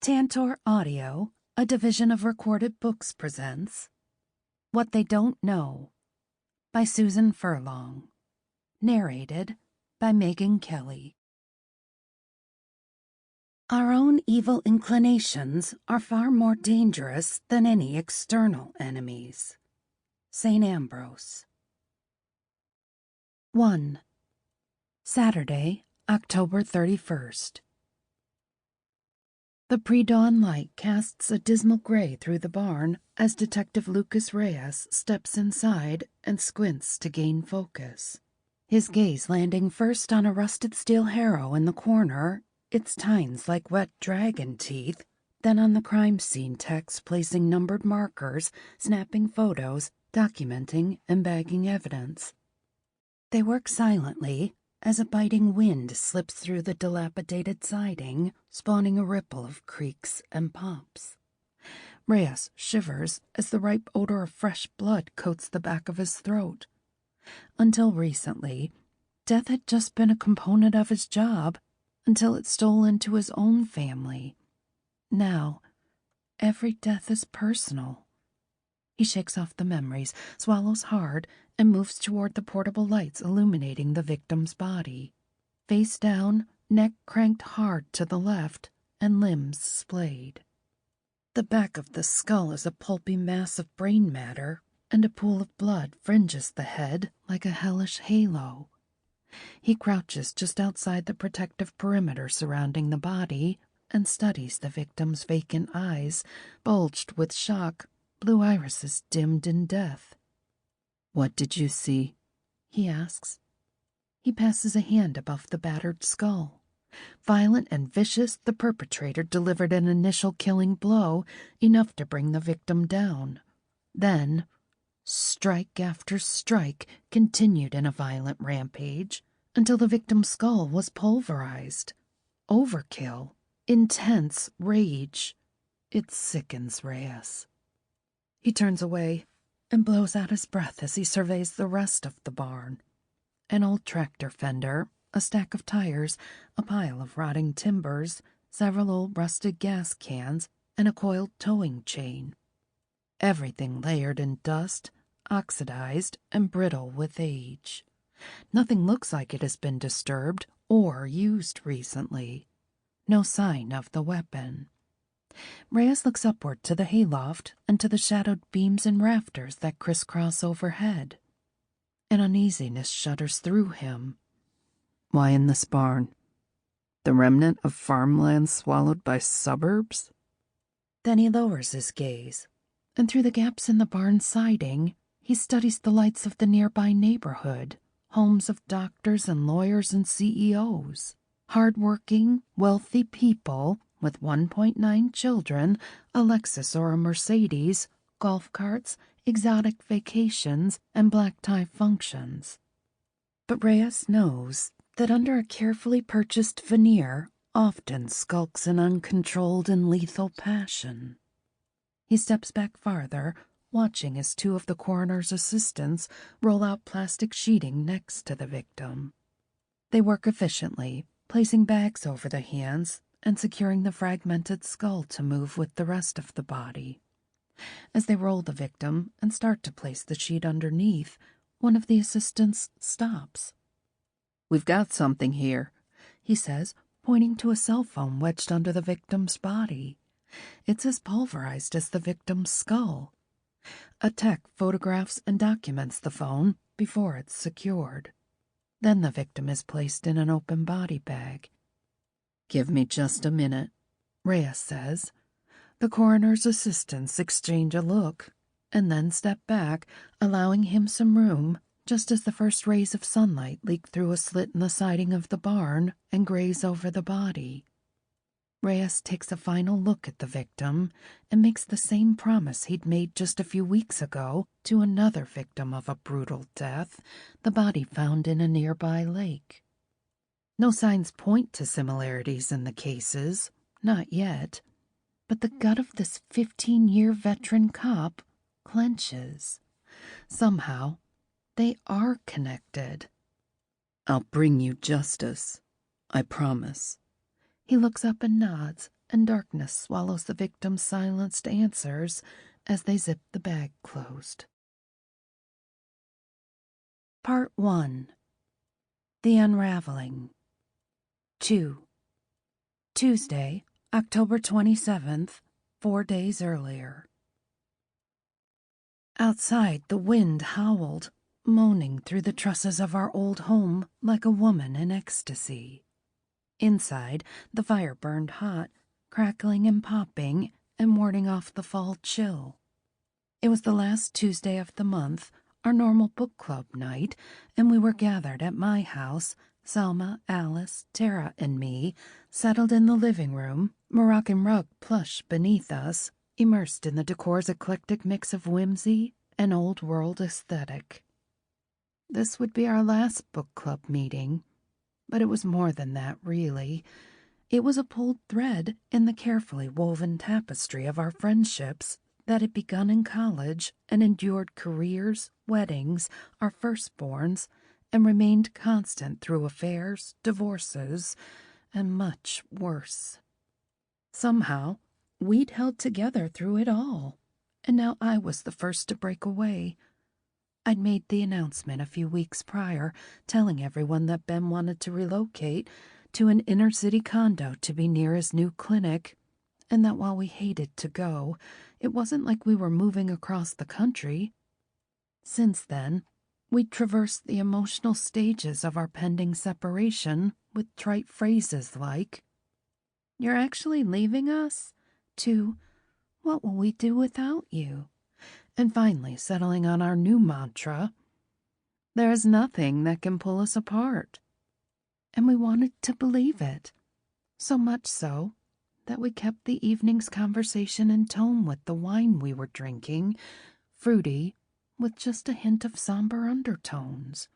Tantor Audio, a division of Recorded Books, presents What They Don't Know by Susan Furlong. Narrated by Meghan Kelly. Our own evil inclinations are far more dangerous than any external enemies. St. Ambrose. 1. Saturday, October 31st. The pre-dawn light casts a dismal gray through the barn as Detective Lucas Reyes steps inside and squints to gain focus. His gaze landing first on a rusted steel harrow in the corner, its tines like wet dragon teeth, then on the crime scene text placing numbered markers, snapping photos, documenting and bagging evidence. They work silently, as a biting wind slips through the dilapidated siding, spawning a ripple of creaks and pops. Reyes shivers as the ripe odor of fresh blood coats the back of his throat. Until recently, death had just been a component of his job, until it stole into his own family. Now, every death is personal. He shakes off the memories, swallows hard, and moves toward the portable lights illuminating the victim's body. Face down, neck cranked hard to the left, and limbs splayed. The back of the skull is a pulpy mass of brain matter, and a pool of blood fringes the head like a hellish halo. He crouches just outside the protective perimeter surrounding the body and studies the victim's vacant eyes, bulged with shock, blue irises dimmed in death. "What did you see?" he asks. He passes a hand above the battered skull. Violent and vicious, the perpetrator delivered an initial killing blow, enough to bring the victim down. Then, strike after strike continued in a violent rampage until the victim's skull was pulverized. Overkill. Intense rage. It sickens Reyes. He turns away and blows out his breath as he surveys the rest of the barn. An old tractor fender, a stack of tires, a pile of rotting timbers, several old rusted gas cans, and a coiled towing chain. Everything layered in dust, oxidized, and brittle with age. Nothing looks like it has been disturbed or used recently. No sign of the weapon. Reyes looks upward to the hayloft and to the shadowed beams and rafters that crisscross overhead. An uneasiness shudders through him. Why in this barn? The remnant of farmland swallowed by suburbs? Then he lowers his gaze, and through the gaps in the barn siding, he studies the lights of the nearby neighborhood, homes of doctors and lawyers and CEOs, hard-working, wealthy people with 1.9 children, a Lexus or a Mercedes, golf carts, exotic vacations, and black-tie functions. But Reyes knows that under a carefully purchased veneer often skulks an uncontrolled and lethal passion. He steps back farther, watching as two of the coroner's assistants roll out plastic sheeting next to the victim. They work efficiently, placing bags over the hands and securing the fragmented skull to move with the rest of the body. As they roll the victim and start to place the sheet underneath, one of the assistants stops. "We've got something here," he says, pointing to a cell phone wedged under the victim's body. It's as pulverized as the victim's skull. A tech photographs and documents the phone before it's secured. Then the victim is placed in an open body bag. "Give me just a minute," Reyes says. The coroner's assistants exchange a look and then step back, allowing him some room, just as the first rays of sunlight leak through a slit in the siding of the barn and graze over the body. Reyes takes a final look at the victim and makes the same promise he'd made just a few weeks ago to another victim of a brutal death, the body found in a nearby lake. No signs point to similarities in the cases, not yet, but the gut of this 15-year veteran cop clenches. Somehow, they are connected. "I'll bring you justice, I promise." He looks up and nods and darkness swallows the victim's silenced answers as they zip the bag closed. Part 1. The Unraveling. 2. Tuesday, October 27th, 4 days earlier. Outside, the wind howled, moaning through the trusses of our old home like a woman in ecstasy. Inside, the fire burned hot, crackling and popping and warding off the fall chill. It was the last Tuesday of the month, our normal book club night, and we were gathered at my house, Selma, Alice, Tara, and me, settled in the living room, Moroccan rug plush beneath us, immersed in the decor's eclectic mix of whimsy and old-world aesthetic. This would be our last book club meeting, but it was more than that, really. It was a pulled thread in the carefully woven tapestry of our friendships that had begun in college and endured careers, weddings, our firstborns, and remained constant through affairs, divorces, and much worse. Somehow, we'd held together through it all, and now I was the first to break away. I'd made the announcement a few weeks prior, telling everyone that Ben wanted to relocate to an inner-city condo to be near his new clinic, and that while we hated to go, it wasn't like we were moving across the country. Since then, we'd traversed the emotional stages of our pending separation with trite phrases like, "You're actually leaving us?" to, "What will we do without you?" And finally settling on our new mantra, "There is nothing that can pull us apart." And we wanted to believe it, so much so that we kept the evening's conversation in tone with the wine we were drinking, fruity, with just a hint of somber undertones.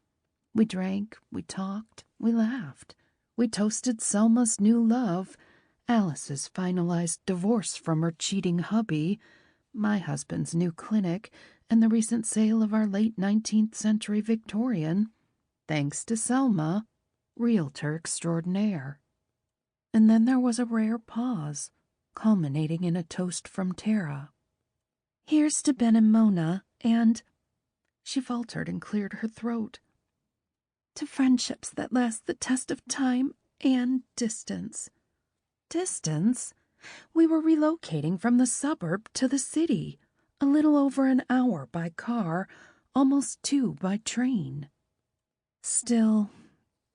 We drank, we talked, we laughed. We toasted Selma's new love, Alice's finalized divorce from her cheating hubby, my husband's new clinic, and the recent sale of our late 19th century Victorian, thanks to Selma, realtor extraordinaire. And then there was a rare pause, culminating in a toast from Tara. "Here's to Ben and Mona, and—" she faltered and cleared her throat. "To friendships that last the test of time and distance." Distance? We were relocating from the suburb to the city, a little over an hour by car, almost 2 by train. Still,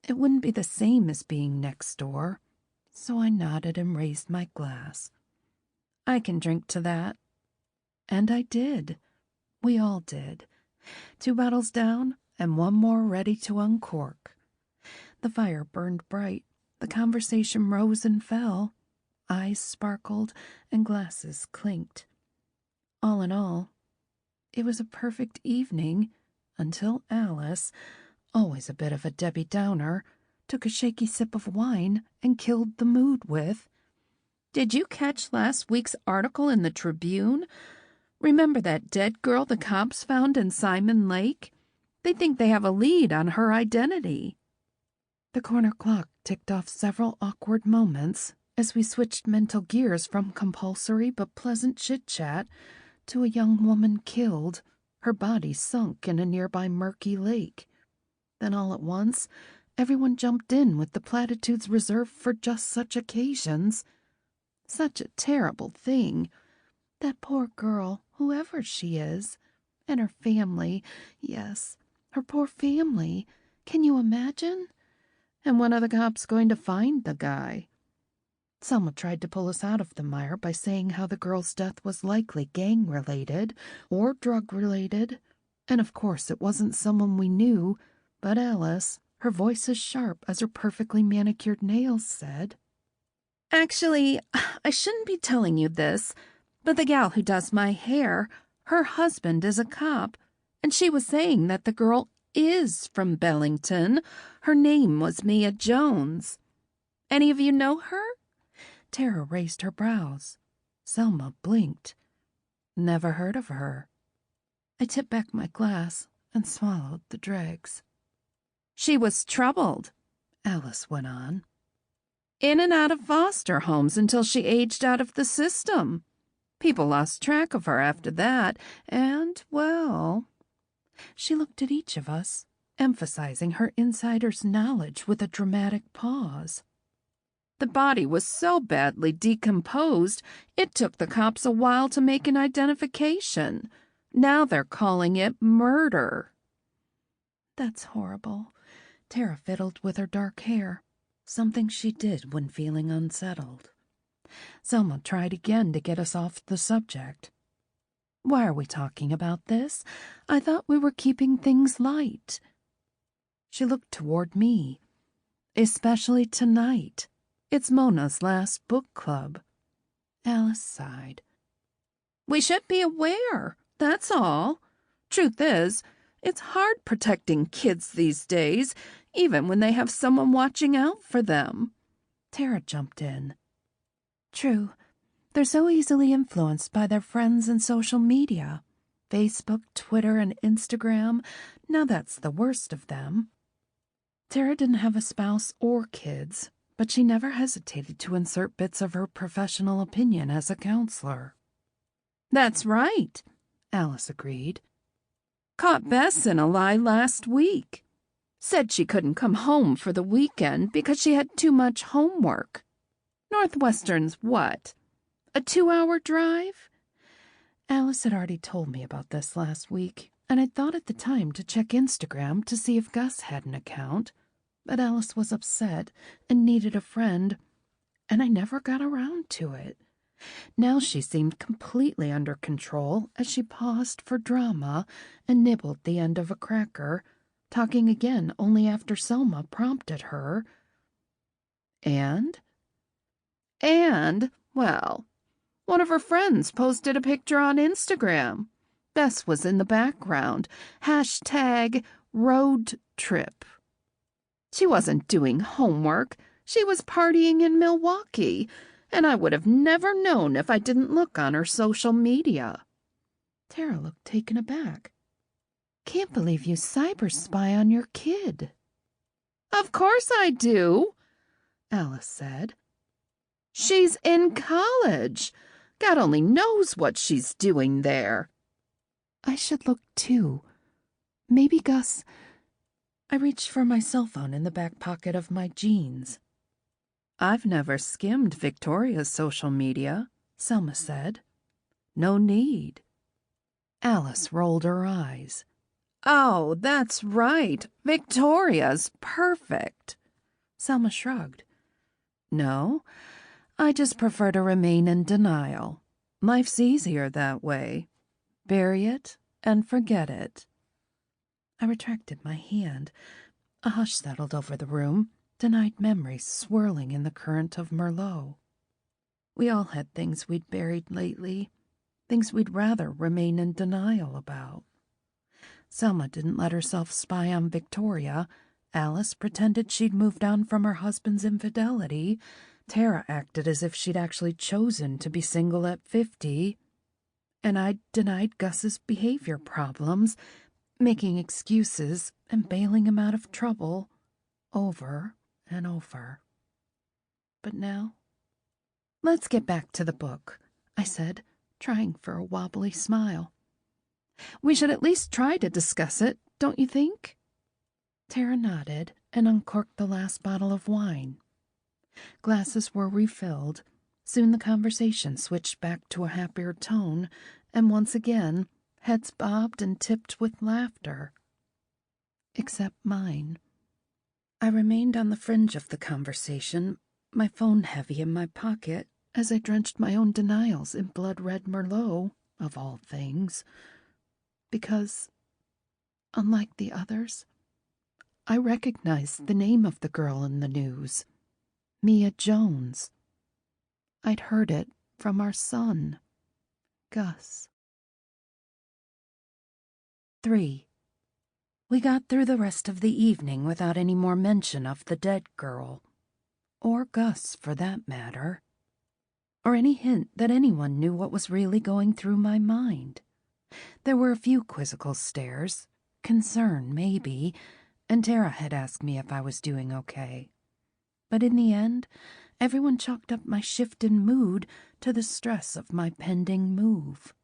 it wouldn't be the same as being next door, so I nodded and raised my glass. "I can drink to that." And I did. We all did. 2 bottles down and 1 more ready to uncork. The fire burned bright, the conversation rose and fell, eyes sparkled and glasses clinked. All in all, it was a perfect evening until Alice, always a bit of a Debbie Downer, took a shaky sip of wine and killed the mood with, "Did you catch last week's article in the Tribune? Remember that dead girl the cops found in Simon Lake? They think they have a lead on her identity." The corner clock ticked off several awkward moments as we switched mental gears from compulsory but pleasant chit-chat to a young woman killed, her body sunk in a nearby murky lake. Then all at once, everyone jumped in with the platitudes reserved for just such occasions. Such a terrible thing. That poor girl, whoever she is, and her family, yes, her poor family. Can you imagine? And when are the cops going to find the guy? Selma tried to pull us out of the mire by saying how the girl's death was likely gang-related or drug-related, and of course it wasn't someone we knew, but Alice, her voice as sharp as her perfectly manicured nails, said, "Actually, I shouldn't be telling you this, but the gal who does my hair, her husband is a cop, and she was saying that the girl is from Bellington. Her name was Mia Jones. Any of you know her?" Tara raised her brows. Selma blinked. "Never heard of her." I tipped back my glass and swallowed the dregs. "She was troubled," Alice went on. In and out of foster homes until she aged out of the system. People lost track of her after that, and, well..." She looked at each of us, emphasizing her insider's knowledge with a dramatic pause. "The body was so badly decomposed, it took the cops a while to make an identification. Now they're calling it murder." "That's horrible." Tara fiddled with her dark hair, something she did when feeling unsettled. Selma tried again to get us off the subject. "Why are we talking about this? I thought we were keeping things light." She looked toward me. "Especially tonight. It's Mona's last book club." Alice sighed. "We should be aware, that's all. Truth is, it's hard protecting kids these days, even when they have someone watching out for them." Tara jumped in. "True. They're so easily influenced by their friends and social media. Facebook, Twitter, and Instagram. Now that's the worst of them." Tara didn't have a spouse or kids, but she never hesitated to insert bits of her professional opinion as a counselor. "That's right," Alice agreed. "Caught Bess in a lie last week. Said she couldn't come home for the weekend because she had too much homework. Northwestern's what? A 2-hour drive?" Alice had already told me about this last week, and I'd thought at the time to check Instagram to see if Gus had an account. But Alice was upset and needed a friend, and I never got around to it. Now she seemed completely under control as she paused for drama and nibbled the end of a cracker, talking again only after Selma prompted her. And, well, one of her friends posted a picture on Instagram. Bess was in the background. #road trip. She wasn't doing homework. She was partying in Milwaukee, and I would have never known if I didn't look on her social media." Tara looked taken aback. "Can't believe you cyber-spy on your kid." "Of course I do," Alice said. "She's in college. God only knows what she's doing there." "I should look too. Maybe Gus..." I reached for my cell phone in the back pocket of my jeans. "I've never skimmed Victoria's social media," Selma said. "No need." Alice rolled her eyes. "Oh, that's right. Victoria's perfect." Selma shrugged. "No, I just prefer to remain in denial. Life's easier that way. Bury it and forget it." I retracted my hand. A hush settled over the room, denied memories swirling in the current of Merlot. We all had things we'd buried lately, things we'd rather remain in denial about. Selma didn't let herself spy on Victoria. Alice pretended she'd moved on from her husband's infidelity. Tara acted as if she'd actually chosen to be single at 50. And I denied Gus's behavior problems, making excuses and bailing him out of trouble over and over. But now, "Let's get back to the book," I said, trying for a wobbly smile. "We should at least try to discuss it, don't you think?" Tara nodded and uncorked the last bottle of wine. Glasses were refilled. Soon the conversation switched back to a happier tone, and once again heads bobbed and tipped with laughter. Except mine. I remained on the fringe of the conversation, my phone heavy in my pocket, as I drenched my own denials in blood-red Merlot, of all things. Because, unlike the others, I recognized the name of the girl in the news. Mia Jones. I'd heard it from our son, Gus. 3. We got through the rest of the evening without any more mention of the dead girl. Or Gus, for that matter. Or any hint that anyone knew what was really going through my mind. There were a few quizzical stares, concern maybe, and Tara had asked me if I was doing okay. But in the end, Everyone chalked up my shift in mood to the stress of my pending move.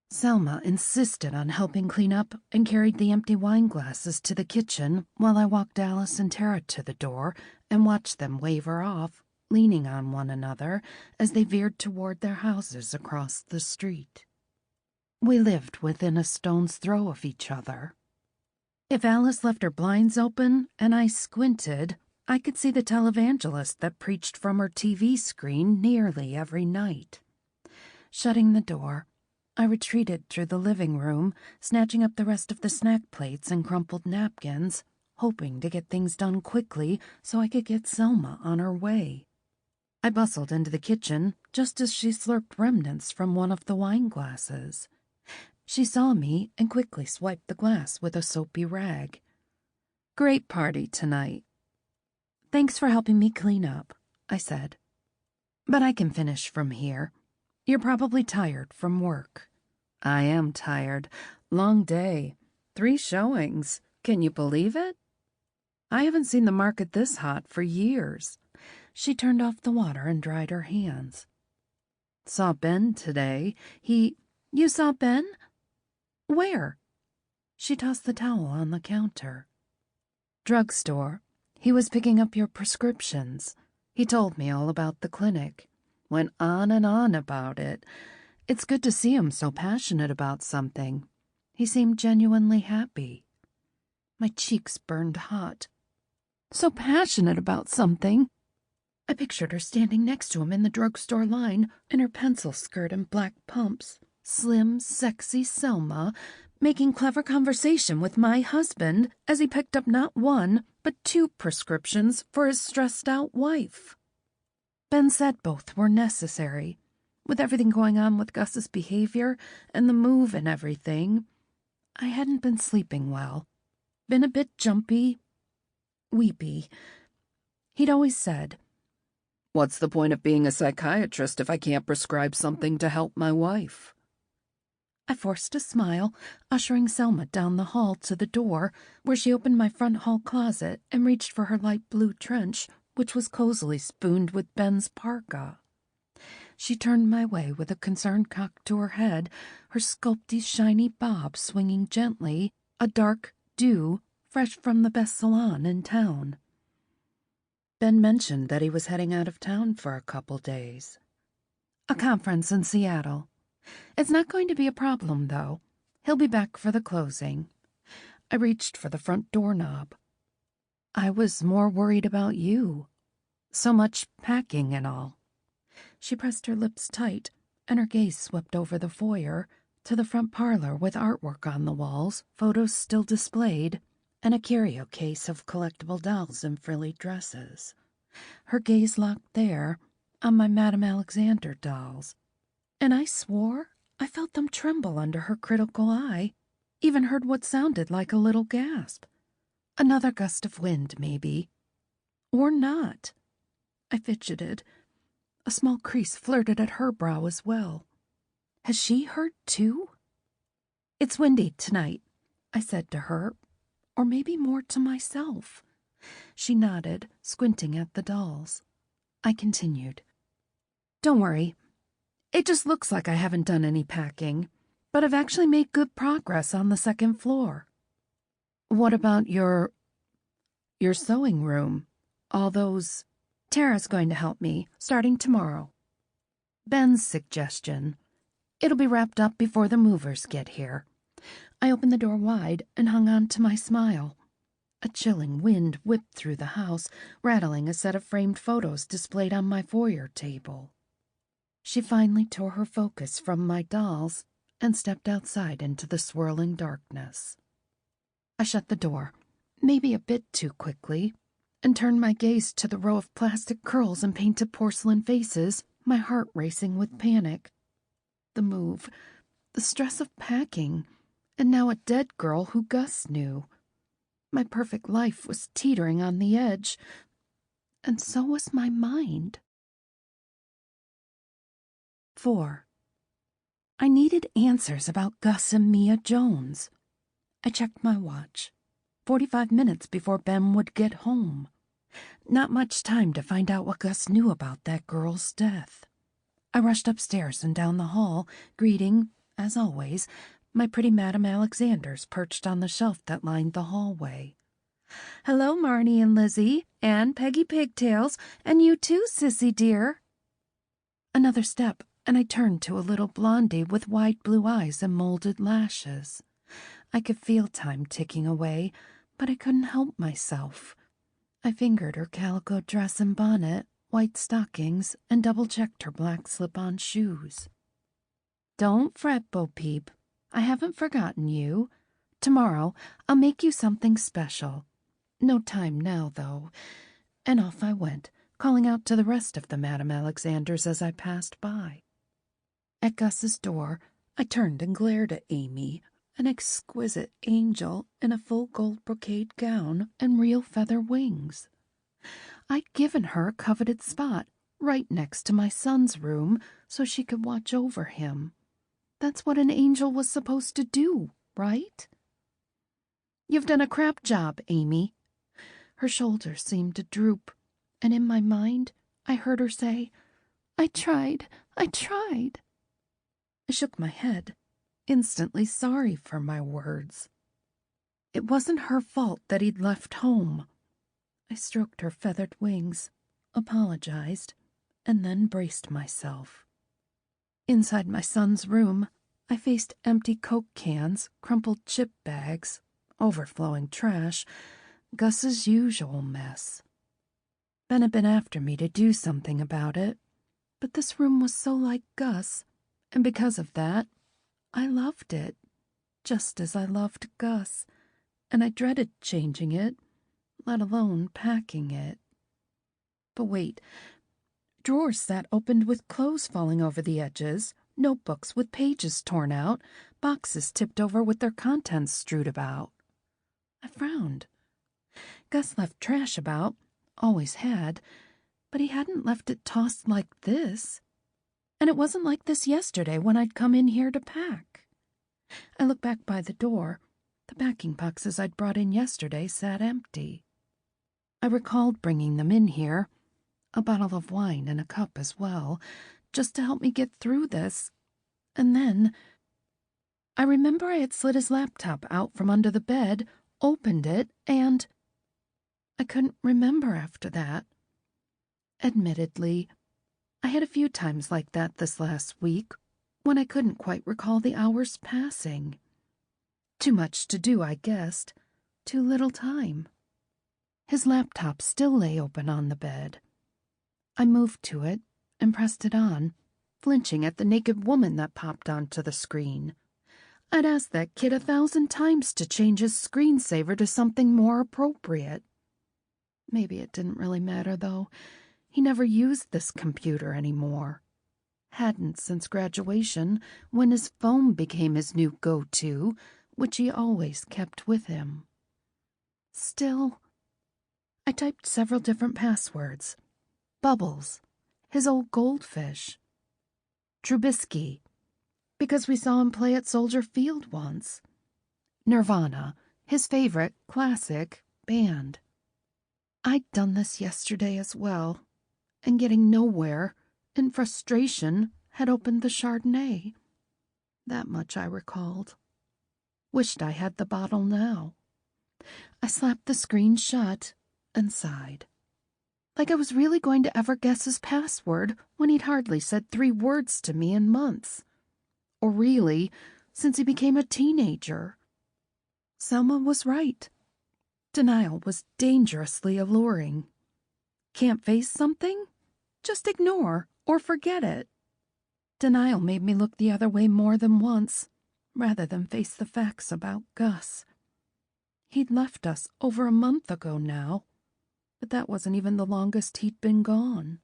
Selma insisted on helping clean up and carried the empty wine glasses to the kitchen while I walked Alice and Tara to the door and watched them waver off, leaning on one another as they veered toward their houses across the street. We lived within a stone's throw of each other. If Alice left her blinds open and I squinted, I could see the televangelist that preached from her TV screen nearly every night. Shutting the door, I retreated through the living room, snatching up the rest of the snack plates and crumpled napkins, hoping to get things done quickly so I could get Selma on her way. I bustled into the kitchen just as she slurped remnants from one of the wine glasses. She saw me and quickly swiped the glass with a soapy rag. "Great party tonight." "Thanks for helping me clean up," I said. "But I can finish from here. You're probably tired from work." "I am tired. Long day. 3 showings. Can you believe it? I haven't seen the market this hot for years." She turned off the water and dried her hands. "Saw Ben today. You saw Ben? Where?" She tossed the towel on the counter. "Drugstore. He was picking up your prescriptions. He told me all about the clinic. Went on and on about it. It's good to see him so passionate about something. He seemed genuinely happy." My cheeks burned hot. So passionate about something. I pictured her standing next to him in the drugstore line in her pencil skirt and black pumps, slim, sexy Selma, making clever conversation with my husband as he picked up not 1, but 2 prescriptions for his stressed-out wife. Ben said both were necessary. With everything going on with Gus's behavior and the move and everything, I hadn't been sleeping well. Been a bit jumpy, weepy. He'd always said, "What's the point of being a psychiatrist if I can't prescribe something to help my wife?" I forced a smile, ushering Selma down the hall to the door, where she opened my front hall closet and reached for her light blue trench, which was cozily spooned with Ben's parka. She turned my way with a concerned cock to her head, her sculpty shiny bob swinging gently, a dark dew fresh from the best salon in town. Ben mentioned that he was heading out of town for a couple days. "A conference in Seattle. It's not going to be a problem, though. He'll be back for the closing." I reached for the front doorknob. "I was more worried about you. So much packing and all." She pressed her lips tight, and her gaze swept over the foyer to the front parlor with artwork on the walls, photos still displayed, and a curio case of collectible dolls in frilly dresses. Her gaze locked there, on my Madame Alexander dolls, and I swore I felt them tremble under her critical eye, even heard what sounded like a little gasp. Another gust of wind, maybe. Or not. I fidgeted. A small crease flirted at her brow as well. Has she heard too? "It's windy tonight," I said to her, or maybe more to myself. She nodded, squinting at the dolls. I continued. "Don't worry. It just looks like I haven't done any packing, but I've actually made good progress on the 2nd floor." "What about your sewing room? All those—" "Tara's going to help me, starting tomorrow. Ben's suggestion. It'll be wrapped up before the movers get here." I opened the door wide and hung on to my smile. A chilling wind whipped through the house, rattling a set of framed photos displayed on my foyer table. She finally tore her focus from my dolls and stepped outside into the swirling darkness. I shut the door, maybe a bit too quickly, and turned my gaze to the row of plastic curls and painted porcelain faces, my heart racing with panic. The move, the stress of packing, and now a dead girl who Gus knew. My perfect life was teetering on the edge, and so was my mind. 4. I needed answers about Gus and Mia Jones. I checked my watch. 45 minutes before Ben would get home. Not much time to find out what Gus knew about that girl's death. I rushed upstairs and down the hall, greeting, as always, my pretty Madame Alexanders perched on the shelf that lined the hallway. "Hello, Marnie and Lizzie, and Peggy Pigtails, and you too, Sissy dear." Another step, and I turned to a little blondie with wide blue eyes and molded lashes. I could feel time ticking away, but I couldn't help myself. I fingered her calico dress and bonnet, white stockings, and double-checked her black slip-on shoes. "Don't fret, Bo Peep. I haven't forgotten you. Tomorrow I'll make you something special. No time now, though." And off I went, calling out to the rest of the Madame Alexanders as I passed by. At Gus's door, I turned and glared at Amy, an exquisite angel in a full gold brocade gown and real feather wings. I'd given her a coveted spot right next to my son's room so she could watch over him. That's what an angel was supposed to do, right? "You've done a crap job, Amy." Her shoulders seemed to droop, and in my mind I heard her say, I tried. I shook my head, instantly sorry for my words. It wasn't her fault that he'd left home. I stroked her feathered wings, apologized, and then braced myself. Inside my son's room, I faced empty Coke cans, crumpled chip bags, overflowing trash, Gus's usual mess. Ben had been after me to do something about it, but this room was so like Gus, and because of that, I loved it, just as I loved Gus, and I dreaded changing it, let alone packing it. But wait, drawers sat opened with clothes falling over the edges, notebooks with pages torn out, boxes tipped over with their contents strewed about. I frowned. Gus left trash about, always had, but he hadn't left it tossed like this. And it wasn't like this yesterday when I'd come in here to pack. I looked back by the door. The packing boxes I'd brought in yesterday sat empty. I recalled bringing them in here, a bottle of wine and a cup as well, just to help me get through this. And then I remember I had slid his laptop out from under the bed, opened it, and I couldn't remember after that. Admittedly, I had a few times like that this last week, when I couldn't quite recall the hours passing. Too much to do, I guessed. Too little time. His laptop still lay open on the bed. I moved to it and pressed it on, flinching at the naked woman that popped onto the screen. I'd asked that kid 1,000 times to change his screensaver to something more appropriate. Maybe it didn't really matter, though. He never used this computer anymore. Hadn't since graduation, when his phone became his new go-to, which he always kept with him. Still, I typed several different passwords. Bubbles, his old goldfish. Trubisky, because we saw him play at Soldier Field once. Nirvana, his favorite classic band. I'd done this yesterday as well, and getting nowhere, in frustration, had opened the Chardonnay. That much I recalled. Wished I had the bottle now. I slapped the screen shut and sighed. Like I was really going to ever guess his password when he'd hardly said 3 words to me in months. Or really, since he became a teenager. Selma was right. Denial was dangerously alluring. Can't face something? Just ignore or forget it. Denial made me look the other way more than once, rather than face the facts about Gus. He'd left us over a month ago now, but that wasn't even the longest he'd been gone.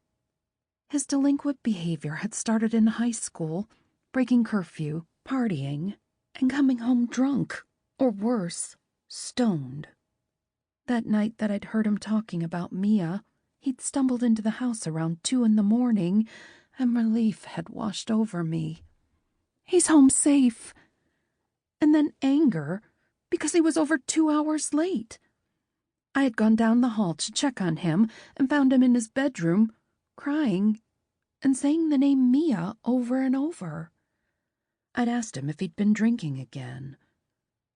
His delinquent behavior had started in high school, breaking curfew, partying, and coming home drunk, or worse, stoned. That night that I'd heard him talking about Mia, he'd stumbled into the house around 2 a.m, and relief had washed over me. He's home safe. And then anger, because he was over 2 hours late. I had gone down the hall to check on him and found him in his bedroom, crying and saying the name Mia over and over. I'd asked him if he'd been drinking again.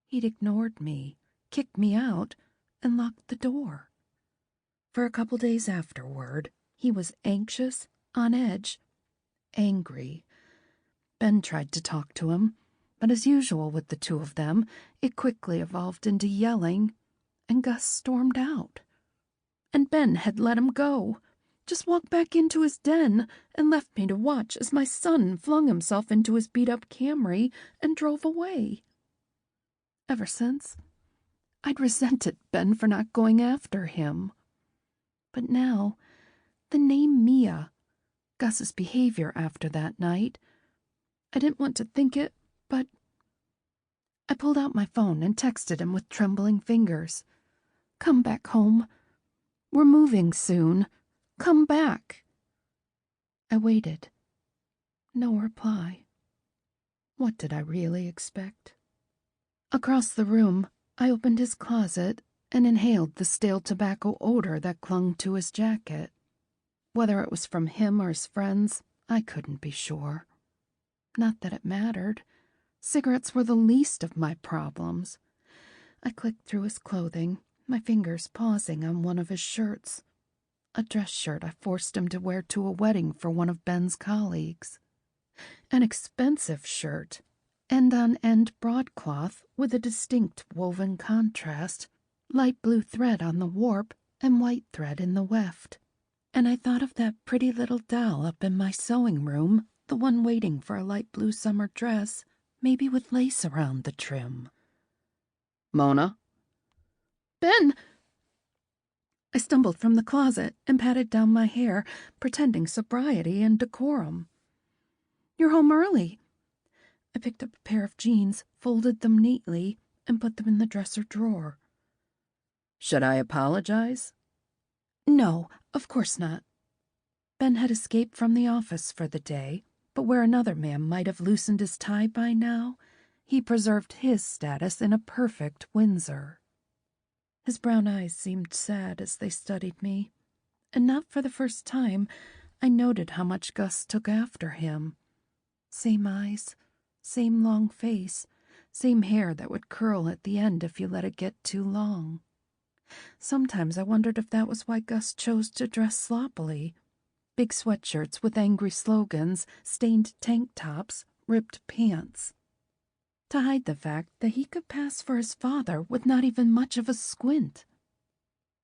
He'd ignored me, kicked me out, and locked the door. For a couple days afterward, he was anxious, on edge, angry. Ben tried to talk to him, but as usual with the two of them, it quickly evolved into yelling, and Gus stormed out. And Ben had let him go, just walked back into his den and left me to watch as my son flung himself into his beat-up Camry and drove away. Ever since, I'd resented Ben for not going after him. But now, the name Mia, Gus's behavior after that night, I didn't want to think it, but I pulled out my phone and texted him with trembling fingers. "Come back home. We're moving soon. Come back." I waited. No reply. What did I really expect? Across the room, I opened his closet and inhaled the stale tobacco odor that clung to his jacket. Whether it was from him or his friends, I couldn't be sure. Not that it mattered. Cigarettes were the least of my problems. I clicked through his clothing, my fingers pausing on one of his shirts. A dress shirt I forced him to wear to a wedding for one of Ben's colleagues. An expensive shirt, end-on-end broadcloth with a distinct woven contrast, light blue thread on the warp and white thread in the weft. And I thought of that pretty little doll up in my sewing room, the one waiting for a light blue summer dress, maybe with lace around the trim. "Mona?" "Ben!" I stumbled from the closet and patted down my hair, pretending sobriety and decorum. "You're home early." I picked up a pair of jeans, folded them neatly, and put them in the dresser drawer. "Should I apologize?" "No, of course not." Ben had escaped from the office for the day, but where another man might have loosened his tie by now, he preserved his status in a perfect Windsor. His brown eyes seemed sad as they studied me, and not for the first time I noted how much Gus took after him. Same eyes, same long face, same hair that would curl at the end if you let it get too long. Sometimes I wondered if that was why Gus chose to dress sloppily. Big sweatshirts with angry slogans, stained tank tops, ripped pants. To hide the fact that he could pass for his father with not even much of a squint.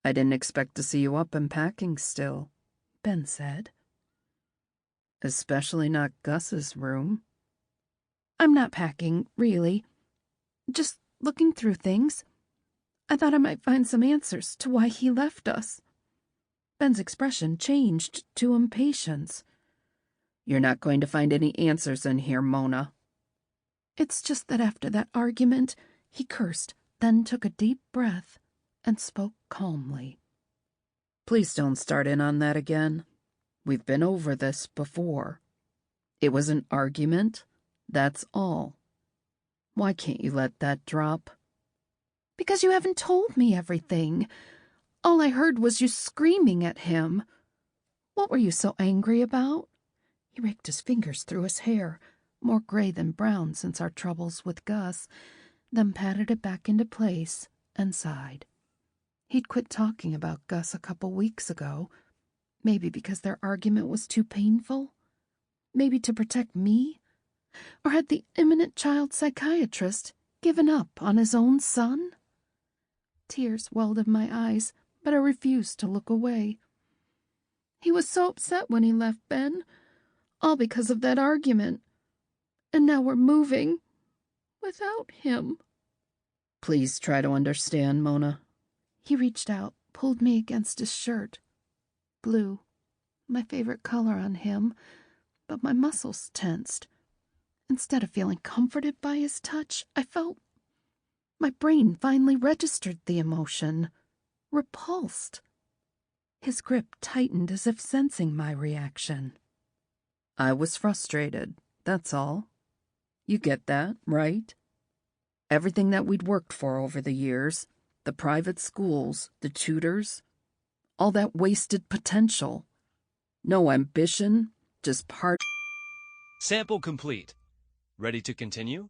"I didn't expect to see you up and packing still," Ben said. "Especially not Gus's room." "I'm not packing, really. Just looking through things. I thought I might find some answers to why he left us." Ben's expression changed to impatience. "You're not going to find any answers in here, Mona." "It's just that after that argument," he cursed, then took a deep breath and spoke calmly. "Please don't start in on that again. We've been over this before. It was an argument, that's all. Why can't you let that drop?" "Because you haven't told me everything. All I heard was you screaming at him. What were you so angry about?" He raked his fingers through his hair, more gray than brown since our troubles with Gus, then patted it back into place and sighed. He'd quit talking about Gus a couple weeks ago, maybe because their argument was too painful, maybe to protect me, or had the eminent child psychiatrist given up on his own son? Tears welled in my eyes, but I refused to look away. "He was so upset when he left, Ben, all because of that argument. And now we're moving without him." "Please try to understand, Mona." He reached out, pulled me against his shirt. Blue, my favorite color on him, but my muscles tensed. Instead of feeling comforted by his touch, I felt my brain finally registered the emotion. Repulsed. His grip tightened as if sensing my reaction. "I was frustrated, that's all. You get that, right? Everything that we'd worked for over the years, The private schools, the tutors, all that wasted potential. No ambition, just part. Sample complete. Ready to continue?